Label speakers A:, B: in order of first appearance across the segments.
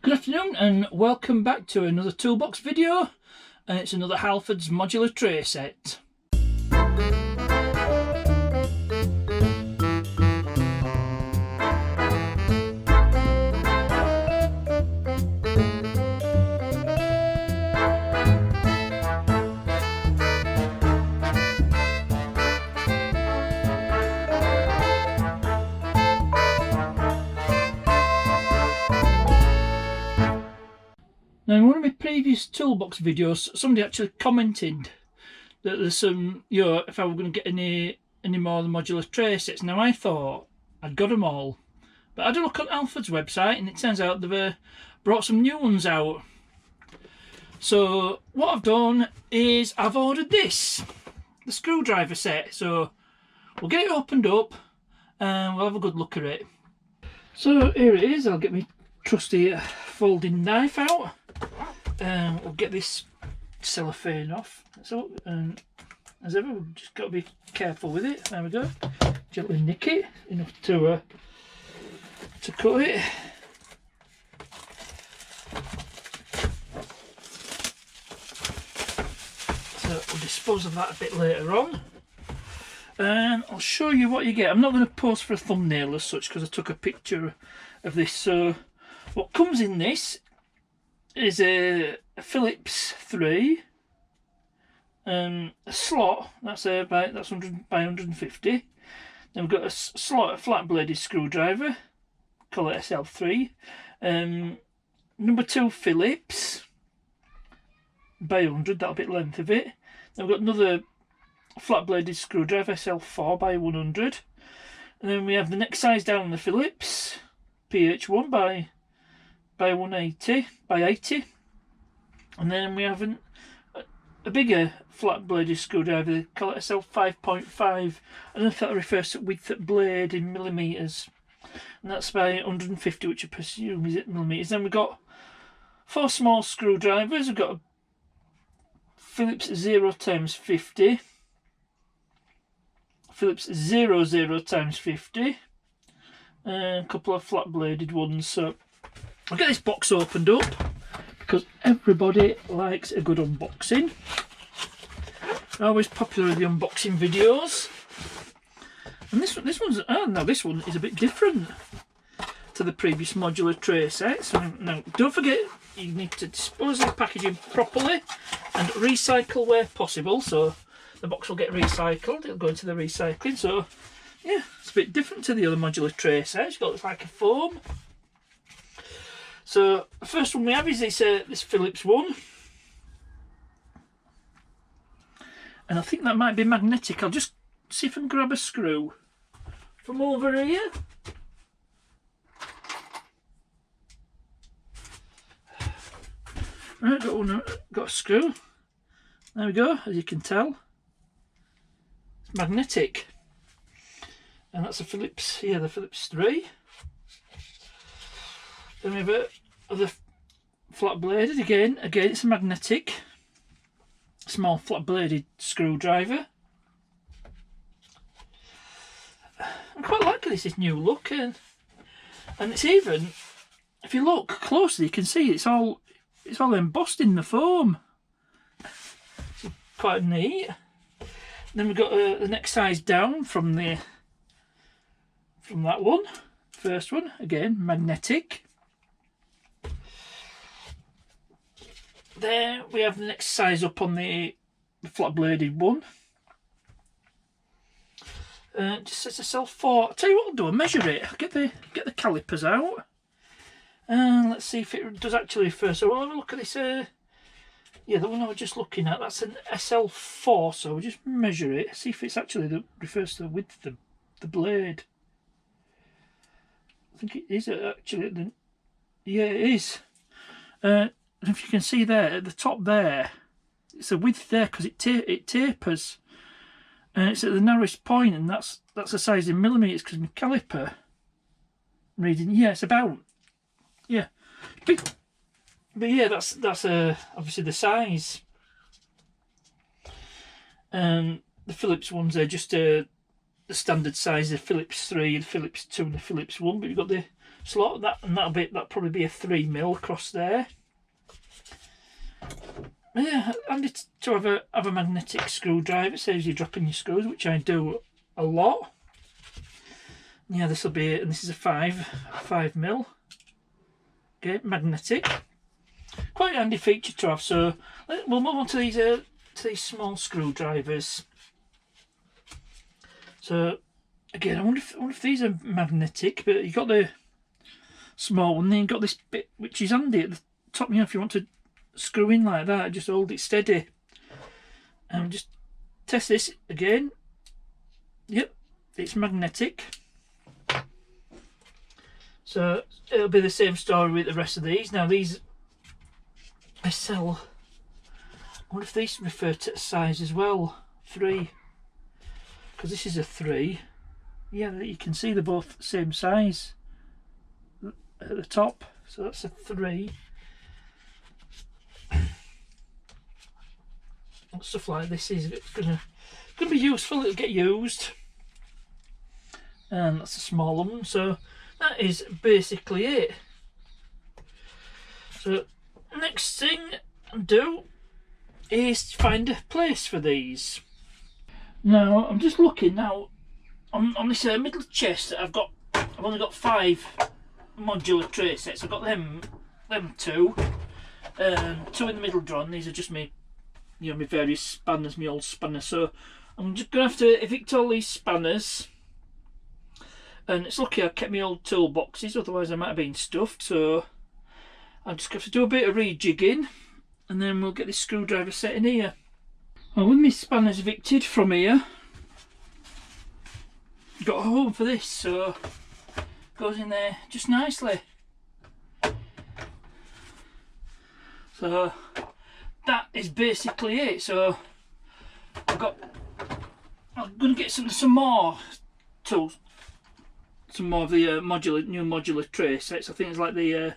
A: Good afternoon and welcome back to another toolbox video, and it's another Halfords modular tray set. Now, in one of my previous toolbox videos, somebody actually commented that there's some, if I were going to get any more of the modular tray sets. Now, I thought I'd got them all, but I had a look on Halfords website, and it turns out they've brought some new ones out. So what I've done is I've ordered this, the screwdriver set. So we'll get it opened up and we'll have a good look at it. So here it is. I'll get my trusty folding knife out. We'll get this cellophane off. So, as ever, we've just got to be careful with it. There we go. Gently nick it enough to cut it. So we'll dispose of that a bit later on. And I'll show you what you get. I'm not going to pose for a thumbnail as such because I took a picture of this. So what comes in this is a Phillips 3, a slot, that's 100 by 150. Then we've got a slot, a flat bladed screwdriver, call it SL3. Number 2 Phillips by 100, that'll be the length of it. Then we've got another flat bladed screwdriver, SL4 by 100. And then we have the next size down on the Phillips, PH1 by 180 by 80, and then we have a bigger flat bladed screwdriver, call it SL 5.5. I don't know if that refers to width at blade in millimetres, and that's by 150, which I presume is millimetres. Then we've got 4 small screwdrivers. We've got a Phillips 0x50, Phillips 00x50, and a couple of flat bladed ones. So I'll get this box opened up because everybody likes a good unboxing. Always popular with the unboxing videos. And this one is a bit different to the previous modular tray set. So now, don't forget, you need to dispose of the packaging properly and recycle where possible. So the box will get recycled. It'll go into the recycling. So yeah, it's a bit different to the other modular tray set. It's got like a foam. So the first one we have is this Phillips one, and I think that might be magnetic. I'll just see if I can grab a screw from over here. Right, got a screw. There we go. As you can tell, it's magnetic, and that's a Phillips. Yeah, the Phillips 3. Then we have other flat bladed again. It's a magnetic, small flat bladed screwdriver. I'm quite liking this new look, and it's even, if you look closely, you can see it's all embossed in the foam. It's quite neat. Then we've got the next size down from that one, first one, again magnetic. There we have the next size up on the flat bladed one. Just says SL4. I'll tell you what I'll do, I'll measure it. I'll get the calipers out. And let's see if it does actually refer. So we'll have a look at this. Yeah, the one I was just looking at, that's an SL4. So we'll just measure it, see if it's actually refers to the width of the blade. I think it is actually. Yeah, it is. If you can see there at the top there, it's a width there because it tapers, and it's at the narrowest point, and that's the size in millimetres because my caliper reading, yeah, it's about, yeah, but yeah, that's obviously the size. The Phillips ones are just the standard size, the Phillips 3, the Phillips 2 and the Phillips 1, but you've got the slot. That'll probably be a 3mm across there. Yeah, handy to have a magnetic screwdriver. It saves you dropping your screws, which I do a lot. Yeah, this will be, and this is a 5mm. Okay, magnetic. Quite a handy feature to have. So we'll move on to these small screwdrivers. So again, I wonder if these are magnetic, but you've got the small one, then you've got this bit which is handy at the top. You know, if you want to screw in like that, just hold it steady. And just test this again. Yep, it's magnetic. So it'll be the same story with the rest of these. Now these I sell. I wonder if these refer to size as well. 3. Because this is a 3. Yeah, you can see they're both the same size at the top. So that's a 3. Stuff like this is gonna be useful. It'll get used. And that's a small one. So that is basically it. So next thing I do is find a place for these. Now I'm just looking now on this middle chest that I've only got 5 modular tray sets. I've got them 2, 2 in the middle drawer, and these are just my various spanners, my old spanners. So I'm just gonna have to evict all these spanners. And it's lucky I kept my old toolboxes, otherwise I might have been stuffed. So I'm just going to do a bit of rejigging, and then we'll get this screwdriver set in here. Well, with my spanners evicted from here, got a hole for this, so it goes in there just nicely. So that is basically it. So I'm going to get some more tools. Some more of the new modular tray sets. I think it's like the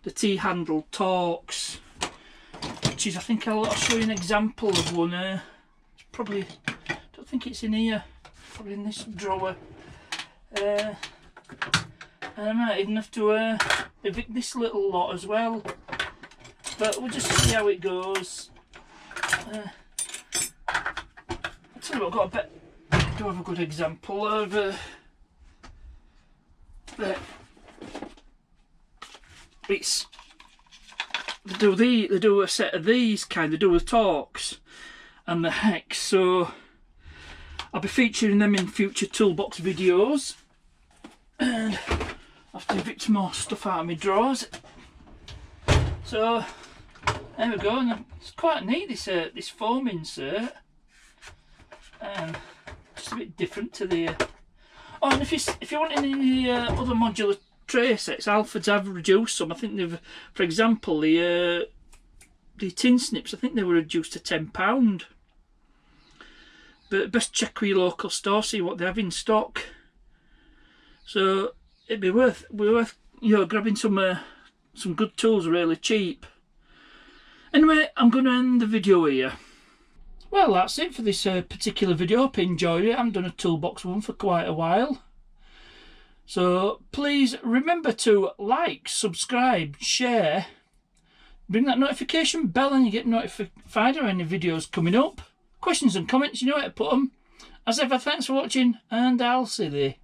A: T-handle Torx, which is, I think I'll show you an example of one. It's probably, I don't think it's in here, probably in this drawer. And I might even have to evict this little lot as well, but we'll just see how it goes. I'll tell you what, I do have a good example of but it's they do a set of these kind. They do the Torx and the Hex, so I'll be featuring them in future toolbox videos. And I have to evict more stuff out of my drawers. So there we go, and it's quite neat, this foam insert. Just a bit different to the. Oh, and if you want any other modular tray sets, Halfords have reduced some. I think they've, for example, the tin snips, I think they were reduced to £10. But best check with your local store, see what they have in stock. So it'd be worth grabbing some good tools really cheap. Anyway, I'm going to end the video here. Well, that's it for this particular video. Hope you enjoyed it. I haven't done a toolbox one for quite a while. So please remember to like, subscribe, share, ring that notification bell, and you get notified of any videos coming up. Questions and comments, you know where to put them. As ever, thanks for watching, and I'll see you.